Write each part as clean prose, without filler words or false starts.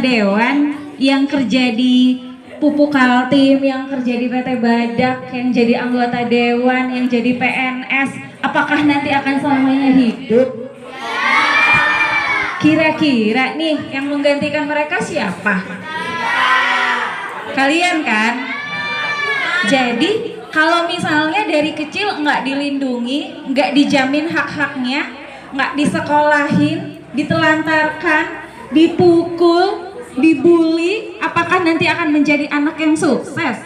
Dewan, yang kerja di Pupuk Kaltim, yang kerja di PT Badak, yang jadi anggota Dewan, yang jadi PNS, apakah nanti akan selamanya hidup? Kira-kira nih yang menggantikan mereka siapa? Kalian kan? Jadi kalau misalnya dari kecil nggak dilindungi, nggak dijamin hak-haknya, nggak disekolahin, ditelantarkan, dipukul, dibully, apakah nanti akan menjadi anak yang sukses?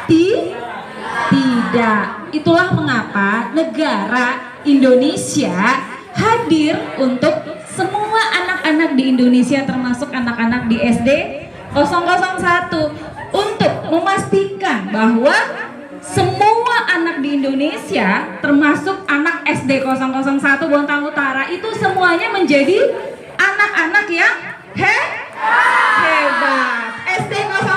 Tidak. Itulah mengapa negara Indonesia hadir untuk semua anak-anak di Indonesia, termasuk anak-anak di SD 001, untuk memastikan bahwa semua anak di Indonesia, termasuk anak SD 001 Bontang Utara, itu semuanya menjadi anak-anak yang hebat. SD 001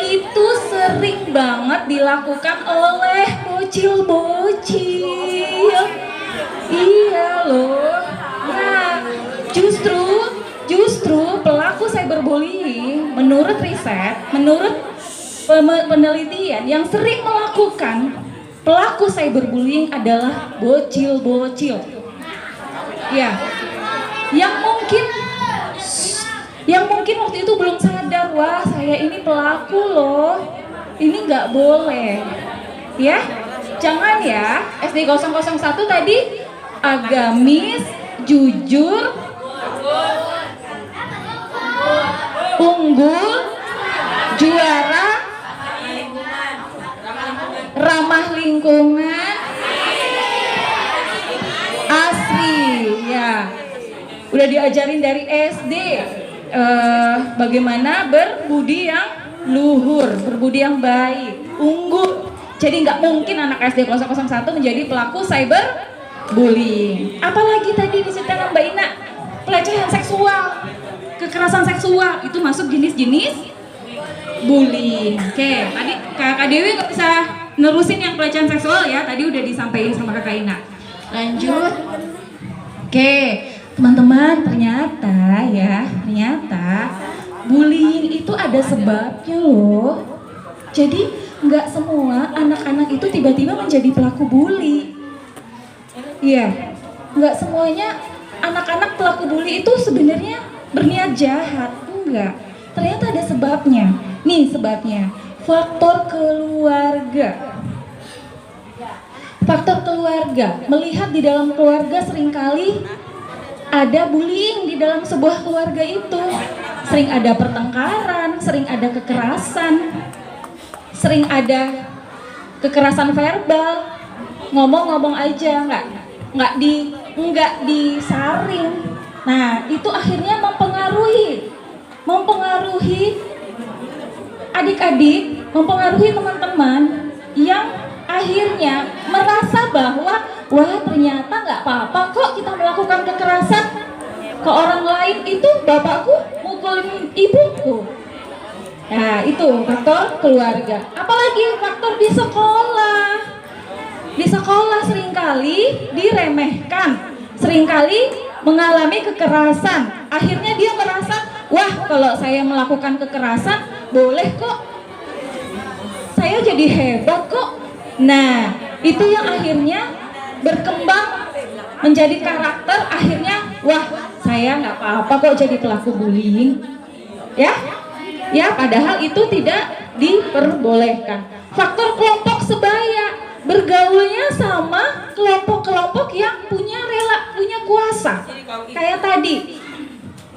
itu sering banget dilakukan oleh bocil-bocil. Iya loh. Nah, justru pelaku cyberbullying menurut riset, menurut penelitian, yang sering melakukan pelaku cyberbullying adalah bocil-bocil. Ya, yang mungkin waktu itu belum sadar, wah saya ini pelaku loh, ini nggak boleh. Ya, jangan ya. SD 001 tadi agamis, jujur, unggul, juara, ramah lingkungan, asri, ya. Udah diajarin dari SD bagaimana berbudi yang luhur, berbudi yang baik, unggul. Jadi nggak mungkin anak SD 001 menjadi pelaku cyberbullying. Apalagi tadi diceritakan Mbak Ina, pelecehan seksual, kekerasan seksual, itu masuk jenis-jenis bullying. Oke, tadi Kak Dewi nggak bisa nerusin yang pelecehan seksual ya, tadi udah disampaikan sama Kak Ina. Lanjut. Oke, teman-teman, ternyata bullying itu ada sebabnya loh. Jadi nggak semua anak-anak itu tiba-tiba menjadi pelaku bully. Iya, nggak semuanya anak-anak pelaku bully itu sebenarnya berniat jahat. Enggak, ternyata ada sebabnya. Nih sebabnya, faktor keluarga. Faktor keluarga, melihat di dalam keluarga seringkali ada bullying di dalam sebuah keluarga itu. Sering ada pertengkaran, sering ada kekerasan, sering ada kekerasan verbal, ngomong-ngomong aja, nggak disaring. Nah, itu akhirnya mempengaruhi adik-adik, mempengaruhi teman-teman yang akhirnya merasa bahwa wah ternyata nggak apa-apa kok kita melakukan kekerasan ke orang lain, itu bapakku mukulin ibuku. Nah, itu faktor keluarga. Apalagi faktor di sekolah. Di sekolah seringkali diremehkan, seringkali mengalami kekerasan. Akhirnya dia merasa, wah kalau saya melakukan kekerasan boleh kok, saya jadi hebat kok. Nah, itu yang akhirnya berkembang menjadi karakter. Akhirnya, wah saya nggak apa-apa kok jadi pelaku bullying. Ya, padahal itu tidak diperbolehkan. Faktor kelompok sebaya, bergaulnya sama kelompok-kelompok yang punya kuasa. Kayak tadi,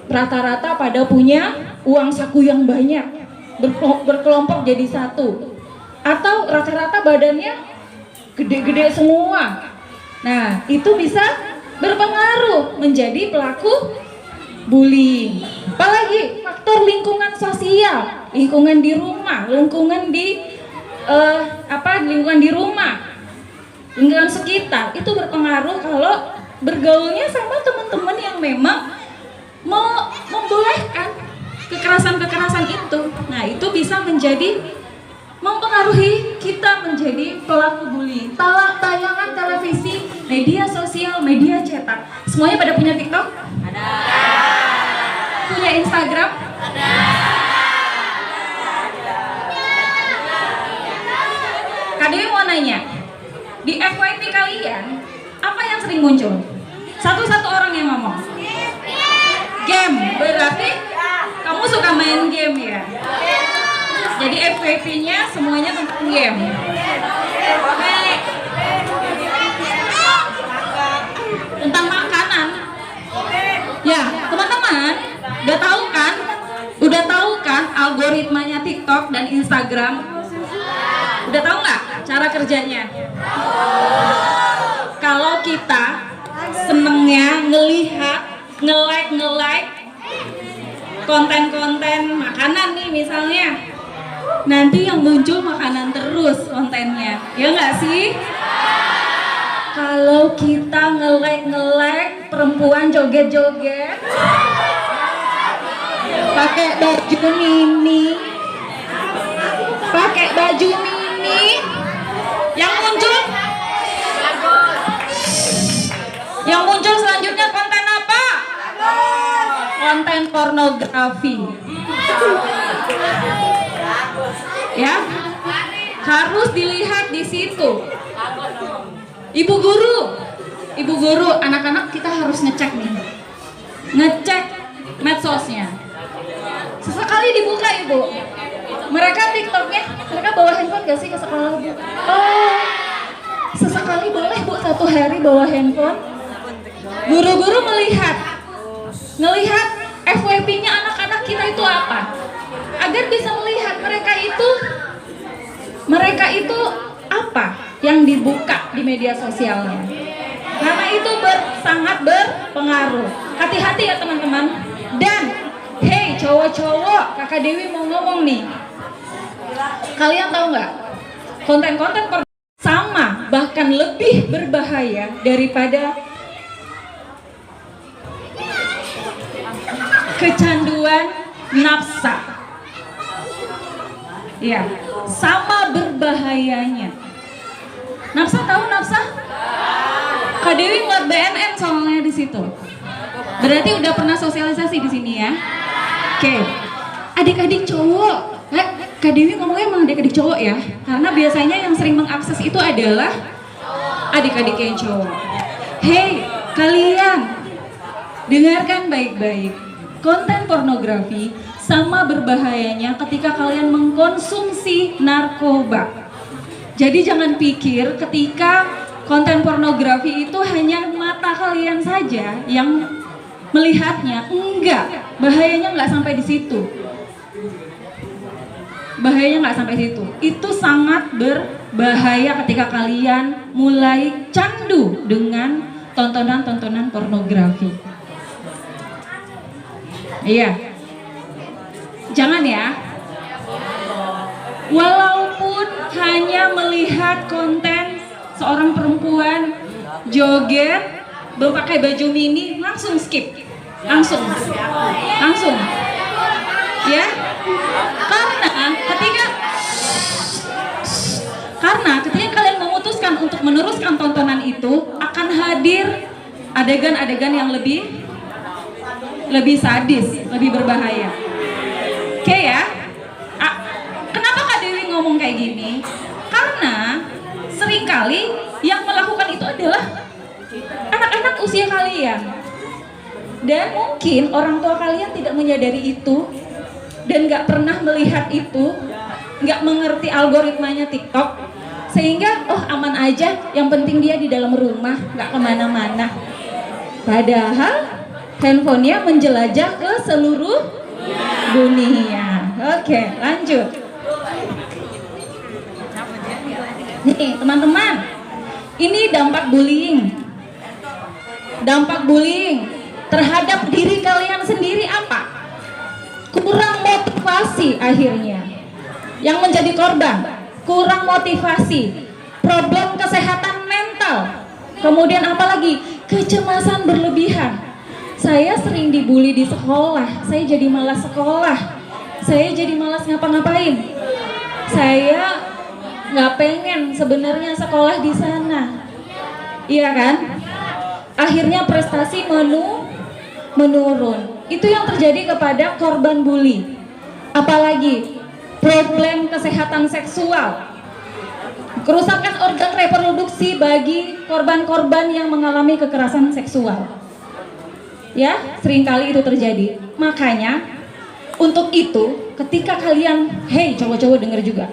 rata-rata pada punya uang saku yang banyak, berkelompok jadi satu. Atau rata-rata badannya gede-gede semua. Nah, itu bisa berpengaruh menjadi pelaku bullying. Apalagi faktor lingkungan sosial, lingkungan di rumah, lingkungan di rumah, lingkungan sekitar, itu berpengaruh kalau bergaulnya sama teman-teman yang memang membolehkan kekerasan-kekerasan itu. Nah, itu bisa mempengaruhi kita menjadi pelaku bullying. Tayangan televisi, media sosial, media Semuanya pada punya TikTok? Ada. Punya Instagram? Ada. Kak Dewi mau nanya, di FYP kalian apa yang sering muncul? Satu-satu orang yang ngomong. Game, berarti kamu suka main game ya? Jadi FYP-nya semuanya tentang game. Tentang makanan. Ya, teman-teman, udah tahu kan algoritmanya TikTok dan Instagram? Udah tahu nggak cara kerjanya? Kalau kita senengnya ngelihat, nge-like konten-konten makanan nih misalnya, nanti yang muncul makanan terus kontennya, ya nggak sih? Kalau kita nge-like perempuan joget-joget pakai baju mini, yang muncul selanjutnya konten apa? Konten pornografi. Ya, harus dilihat di situ. Ibu guru, anak-anak kita harus ngecek medsosnya. Sesekali dibuka ibu. Mereka TikToknya, mereka bawa handphone gak sih ke sekolah bu? Oh, sesekali boleh bu, 1 hari bawa handphone. Guru-guru ngelihat FYP-nya anak-anak kita itu apa, agar bisa melihat mereka itu apa yang dibuka di media sosialnya, karena itu sangat berpengaruh. Hati-hati ya teman-teman. Dan hey cowok-cowok, Kakak Dewi mau ngomong nih, kalian tahu nggak, konten-konten sama bahkan lebih berbahaya daripada kecanduan nafsa. Ya, sama berbahayanya. Nafsa, tahu nafsa? Kak Dewi ngeliat BNN soalnya di situ. Berarti udah pernah sosialisasi di sini ya. Oke. Adik-adik cowok. Kak Dewi ngomongnya emang adik-adik cowok ya. Karena biasanya yang sering mengakses itu adalah adik-adik yang cowok. Hey, kalian dengarkan baik-baik. Konten pornografi sama berbahayanya ketika kalian mengkonsumsi narkoba. Jadi jangan pikir ketika konten pornografi itu hanya mata kalian saja yang melihatnya. Enggak, bahayanya nggak sampai di situ. Itu sangat berbahaya ketika kalian mulai candu dengan tontonan-tontonan pornografi. Iya, jangan ya. Walaupun hanya melihat konten seorang perempuan joget pakai baju mini, langsung skip, langsung, ya. Karena ketika kalian memutuskan untuk meneruskan tontonan itu, akan hadir adegan-adegan yang lebih sadis, lebih berbahaya. Oke ya. Kenapa Kak Dewi ngomong kayak gini? Karena seringkali yang melakukan itu adalah anak-anak usia kalian. Dan mungkin orang tua kalian tidak menyadari itu dan gak pernah melihat itu, gak mengerti algoritmanya TikTok, sehingga aman aja, yang penting dia di dalam rumah, gak kemana-mana. Padahal handphonenya menjelajah ke seluruh dunia. Oke, lanjut. Nih teman-teman, ini dampak bullying. Dampak bullying terhadap diri kalian sendiri apa? Kurang motivasi akhirnya. Yang menjadi korban, kurang motivasi, problem kesehatan mental. Kemudian apalagi? Kecemasan berlebihan. Saya sering dibully di sekolah, saya jadi malas sekolah, saya jadi malas ngapa-ngapain. Saya nggak pengen sebenarnya sekolah di sana, iya kan? akhirnya prestasi menurun. Itu yang terjadi kepada korban bully. Apalagi problem kesehatan seksual, kerusakan organ reproduksi bagi korban-korban yang mengalami kekerasan seksual. Ya, seringkali itu terjadi. Makanya untuk itu, ketika kalian, hey cowok-cowok denger juga,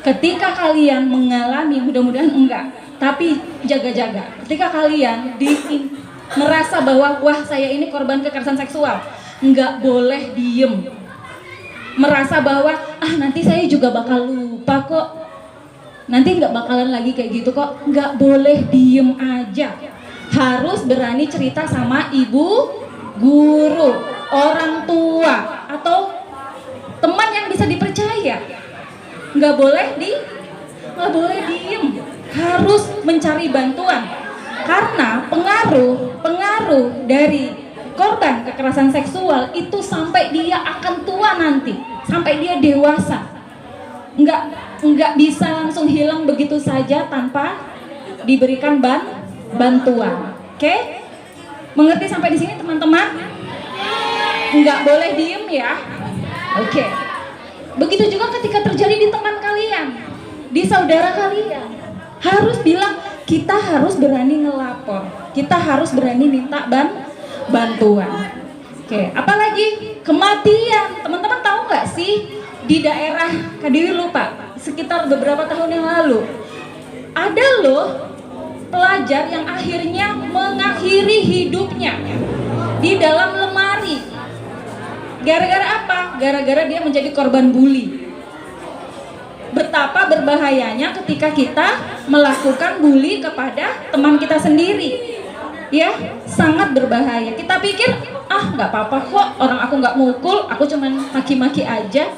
ketika kalian mengalami, mudah-mudahan enggak, tapi jaga-jaga, ketika kalian merasa bahwa wah saya ini korban kekerasan seksual, enggak boleh diem. Merasa bahwa nanti saya juga bakal lupa kok, nanti enggak bakalan lagi kayak gitu kok, enggak boleh diem aja. Harus berani cerita sama ibu, guru, orang tua, atau teman yang bisa dipercaya. Nggak boleh diem, harus mencari bantuan. Karena pengaruh dari korban kekerasan seksual itu sampai dia akan tua nanti, sampai dia dewasa. Nggak bisa langsung hilang begitu saja tanpa diberikan bantuan. Oke? Mengerti sampai di sini teman-teman? Nggak boleh diem ya. Oke. Begitu juga ketika terjadi di teman kalian, di saudara kalian, harus bilang, kita harus berani ngelapor, kita harus berani minta bantuan. Oke. Apalagi kematian. Teman-teman tahu nggak sih di daerah Kediri lupa sekitar beberapa tahun yang lalu ada loh pelajar yang akhirnya mengakhiri hidupnya di dalam lemari. Gara-gara apa? Gara-gara dia menjadi korban bully. Betapa berbahayanya ketika kita melakukan bully kepada teman kita sendiri. Ya, sangat berbahaya. Kita pikir, nggak apa-apa kok, orang aku nggak mukul, aku cuma maki-maki aja,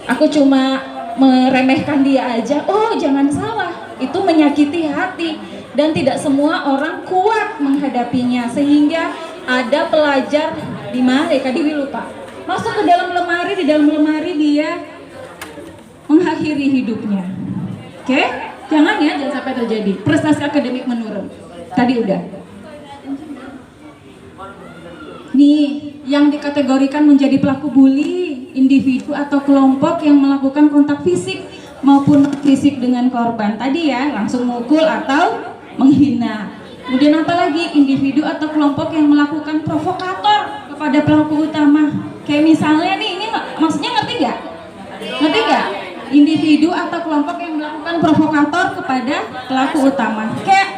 aku cuma meremehkan dia aja. Oh, jangan salah, itu menyakiti hati. Dan tidak semua orang kuat menghadapinya, sehingga ada pelajar di mana Kak Dewi lupa masuk ke dalam lemari, di dalam lemari dia mengakhiri hidupnya. Oke? Jangan sampai terjadi prestasi akademik menurun. Tadi udah. Nih, yang dikategorikan menjadi pelaku bully, individu atau kelompok yang melakukan kontak fisik maupun fisik dengan korban. Tadi ya, langsung mukul atau menghina. Kemudian apa lagi? Individu atau kelompok yang melakukan provokator kepada pelaku utama. Kayak misalnya nih, ini maksudnya ngerti nggak? Ngerti nggak? Individu atau kelompok yang melakukan provokator kepada pelaku utama. Kayak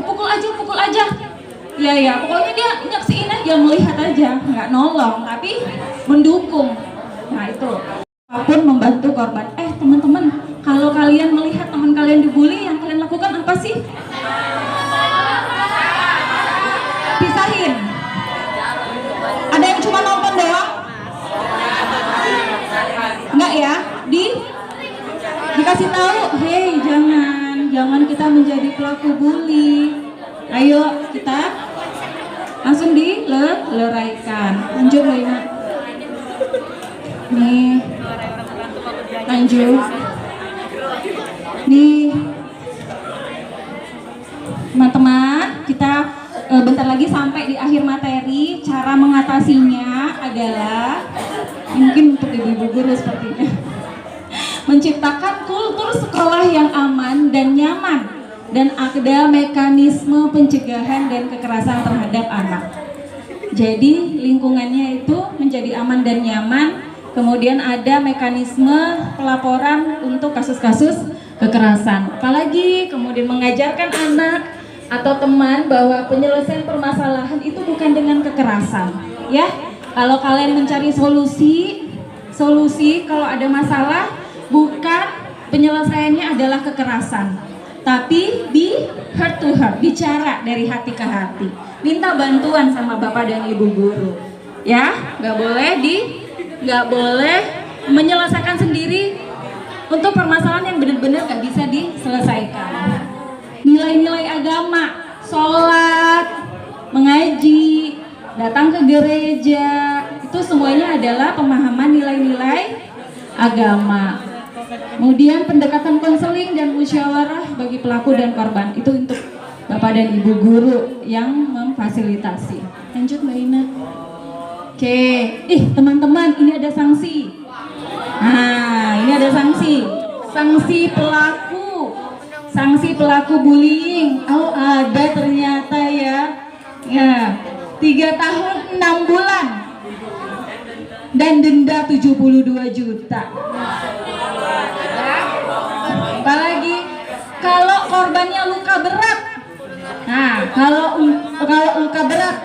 pukul aja. Ya, pokoknya dia nyaksiin aja, melihat aja, nggak nolong, tapi mendukung. Nah itu, apapun membantu korban. Teman-teman, kalau kalian melihat teman kalian dibully, yang kalian lakukan apa sih? Pisahin. Ada yang cuma nonton doang? Enggak ya? Dikasih tahu, hey jangan kita menjadi pelaku bully. Ayo kita langsung dileraikan. Lanjut Lena. Nih, lanjut. Nih, teman-teman, kita bentar lagi sampai di akhir materi. Cara mengatasinya adalah mungkin untuk ibu-ibu guru sepertinya, menciptakan kultur sekolah yang aman dan nyaman, dan ada mekanisme pencegahan dan kekerasan terhadap anak. Jadi lingkungannya itu menjadi aman dan nyaman. Kemudian ada mekanisme pelaporan untuk kasus-kasus kekerasan. Apalagi kemudian mengajarkan anak atau teman bahwa penyelesaian permasalahan itu bukan dengan kekerasan. Ya, kalau kalian mencari solusi kalau ada masalah, bukan penyelesaiannya adalah kekerasan, tapi di heart to heart, bicara dari hati ke hati, minta bantuan sama bapak dan ibu guru. Ya, nggak boleh menyelesaikan sendiri untuk permasalahan yang benar-benar nggak bisa diselesaikan. Nilai-nilai agama, sholat, mengaji, datang ke gereja, itu semuanya adalah pemahaman nilai-nilai agama. Kemudian pendekatan konseling dan musyawarah bagi pelaku dan korban, itu untuk Bapak dan Ibu guru yang memfasilitasi. Lanjut Mbak Ina. Oke, teman-teman, ini ada sanksi. Nah, ini ada sanksi. Sanksi pelaku bullying. Oh, ada ternyata ya. Ya, 3 tahun 6 bulan dan denda 72 juta. Apalagi kalau korbannya luka berat. Nah, kalau luka berat,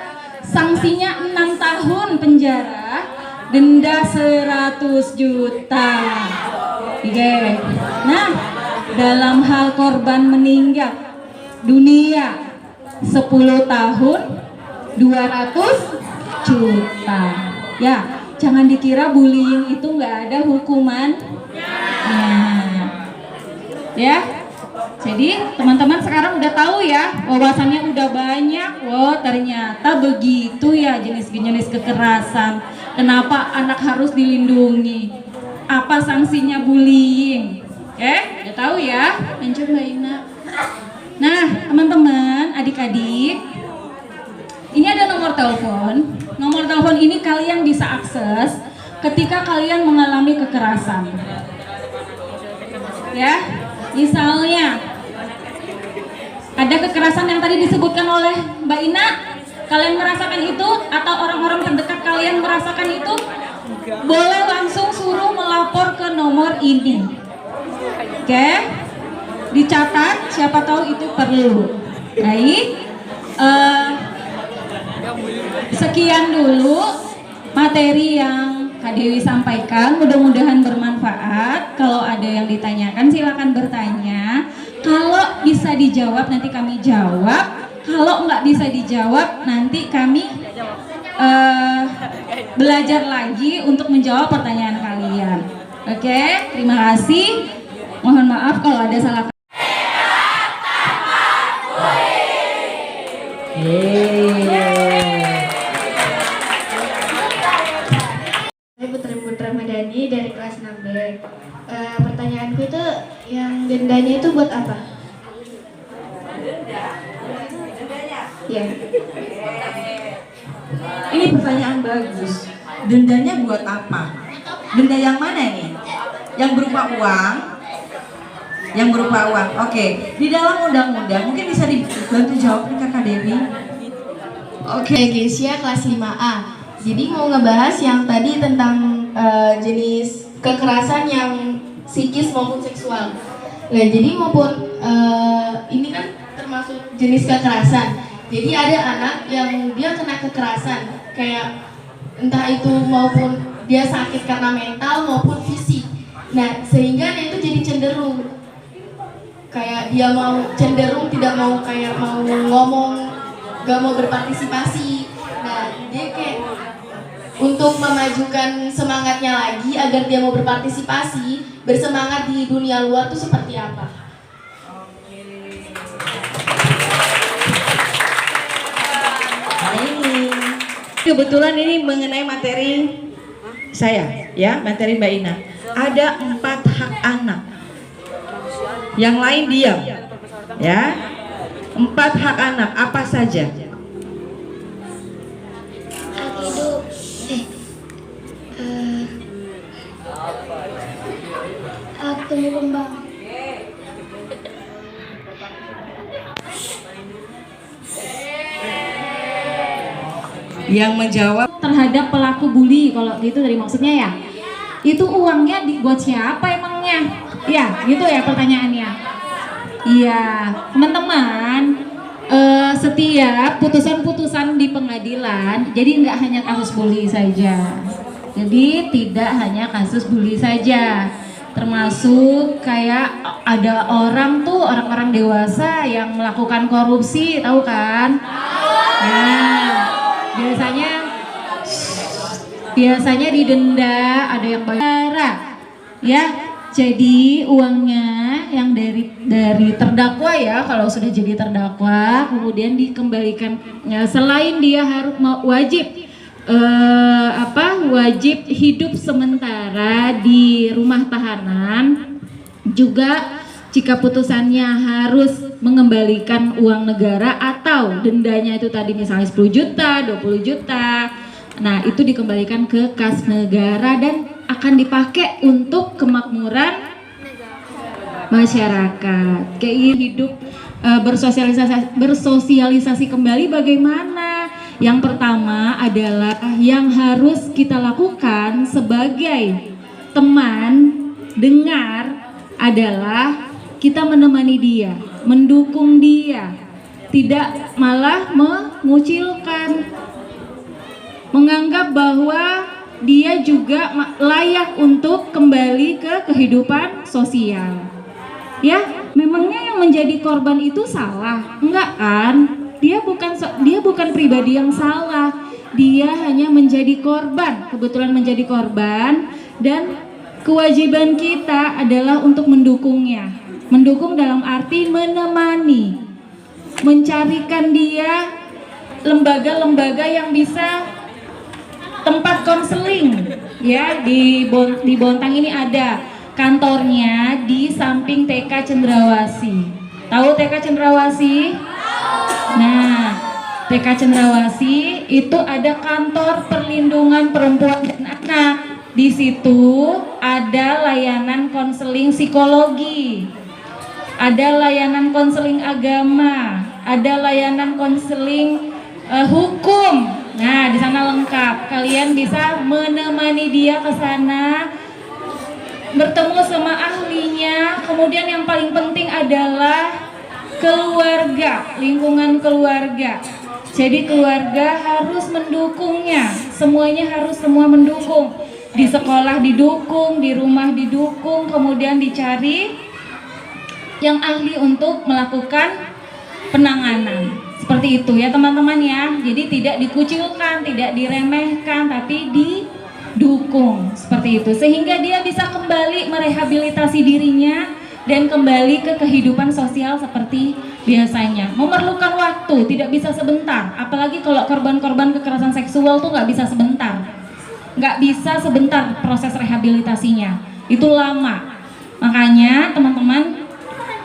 sanksinya 6 tahun penjara, denda 100 juta. Oke. Nah, dalam hal korban meninggal dunia 10 tahun 200 juta. Ya, jangan dikira bullying itu nggak ada hukuman. Nah, ya. Jadi teman-teman sekarang udah tahu ya, wawasannya udah banyak. Wow, ternyata begitu ya jenis-jenis kekerasan. Kenapa anak harus dilindungi? Apa sanksinya bullying? Udah tahu ya. Lanjut Mbak Ina. Nah, teman-teman, adik-adik, ini ada nomor telepon. Nomor telepon ini kalian bisa akses ketika kalian mengalami kekerasan. Ya, misalnya ada kekerasan yang tadi disebutkan oleh Mbak Ina, kalian merasakan itu atau orang-orang terdekat kalian merasakan itu, boleh langsung suruh melapor ke nomor ini. Oke, dicatat, siapa tahu itu perlu. Baik, sekian dulu materi yang Kak Dewi sampaikan, mudah-mudahan bermanfaat. Kalau ada yang ditanyakan silakan bertanya. Kalau bisa dijawab nanti kami jawab. Kalau nggak bisa dijawab nanti kami belajar lagi untuk menjawab pertanyaan kalian. Oke, terima kasih. Mohon maaf kalau ada salah. Saya Putra Madani dari kelas 6B. Pertanyaanku itu, yang dendanya itu buat apa? Ya. Ini pertanyaan bagus. Dendanya buat apa? Denda yang mana nih? Yang berupa uang? Yang berupa uang. Oke. Di dalam undang-undang mungkin bisa dibantu jawab nih Kakak Dewi. Oke, Gesia kelas 5A. Jadi mau ngebahas yang tadi tentang jenis kekerasan yang psikis maupun seksual. Nah, jadi maupun ini kan termasuk jenis kekerasan. Jadi ada anak yang dia kena kekerasan, kayak entah itu maupun dia sakit karena mental maupun fisik. Nah, sehingga dia itu jadi cenderung kayak dia mau cenderung tidak mau kayak mau ngomong, gak mau berpartisipasi. Nah, dia kayak untuk memajukan semangatnya lagi agar dia mau berpartisipasi, bersemangat di dunia luar tuh seperti apa? Kebetulan ini mengenai materi saya, ya, materi Mbak Ina. Ada 4 hak anak. Yang lain diam, ya. 4 hak anak apa saja? Hak hidup, hak tumbuh kembang. Yang menjawab Terhadap pelaku bully, kalau gitu dari maksudnya ya, itu uangnya buat siapa emangnya? Ya, gitu ya pertanyaannya. Iya, teman-teman, setiap putusan-putusan di pengadilan, jadi nggak hanya kasus bully saja. Jadi tidak hanya kasus bully saja, termasuk kayak ada orang-orang dewasa yang melakukan korupsi, tahu kan? Nah, biasanya didenda, ada yang bayar, ya. Jadi uangnya yang dari terdakwa ya, kalau sudah jadi terdakwa, kemudian dikembalikan. Ya, selain dia harus wajib hidup sementara di rumah tahanan, juga jika putusannya harus mengembalikan uang negara atau dendanya itu tadi misalnya 10 juta, 20 juta. Nah, itu dikembalikan ke kas negara dan akan dipakai untuk kemakmuran masyarakat. Kayak hidup bersosialisasi kembali bagaimana? Yang pertama adalah yang harus kita lakukan sebagai teman dengar adalah kita menemani dia, mendukung dia, tidak malah mengucilkan, menganggap bahwa dia juga layak untuk kembali ke kehidupan sosial. Ya, memangnya yang menjadi korban itu salah? Enggak kan? Dia bukan pribadi yang salah. Dia hanya menjadi korban, kebetulan menjadi korban, dan kewajiban kita adalah untuk mendukungnya. Mendukung dalam arti menemani, mencarikan dia lembaga-lembaga yang bisa tempat konseling. Ya, di Bontang ini ada kantornya di samping TK Cendrawasih. Tahu TK Cendrawasih? Nah, TK Cendrawasih itu ada kantor perlindungan perempuan dan anak. Di situ ada layanan konseling psikologi, ada layanan konseling agama, ada layanan konseling hukum. Nah, di sana lengkap. Kalian bisa menemani dia ke sana, bertemu sama ahlinya. Kemudian yang paling penting adalah keluarga, lingkungan keluarga. Jadi keluarga harus mendukungnya, semuanya harus semua mendukung. Di sekolah didukung, di rumah didukung, kemudian dicari yang ahli untuk melakukan penanganan. Seperti itu ya teman-teman ya. Jadi tidak dikucilkan, tidak diremehkan, tapi didukung seperti itu, sehingga dia bisa kembali merehabilitasi dirinya dan kembali ke kehidupan sosial seperti biasanya. Memerlukan waktu, tidak bisa sebentar. Apalagi kalau korban-korban kekerasan seksual tuh nggak bisa sebentar, nggak bisa sebentar proses rehabilitasinya, itu lama. Makanya teman-teman,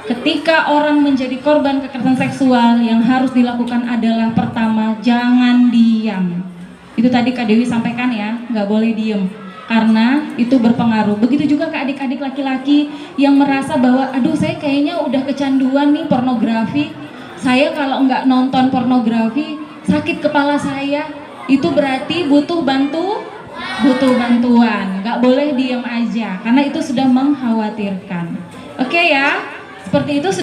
ketika orang menjadi korban kekerasan seksual, yang harus dilakukan adalah pertama, jangan diam. Itu tadi Kak Dewi sampaikan ya, nggak boleh diem, karena itu berpengaruh. Begitu juga ke adik-adik laki-laki yang merasa bahwa aduh saya kayaknya udah kecanduan nih pornografi, saya kalau nggak nonton pornografi sakit kepala saya. Itu berarti butuh bantuan, nggak boleh diem aja, karena itu sudah mengkhawatirkan. Oke ya, seperti itu.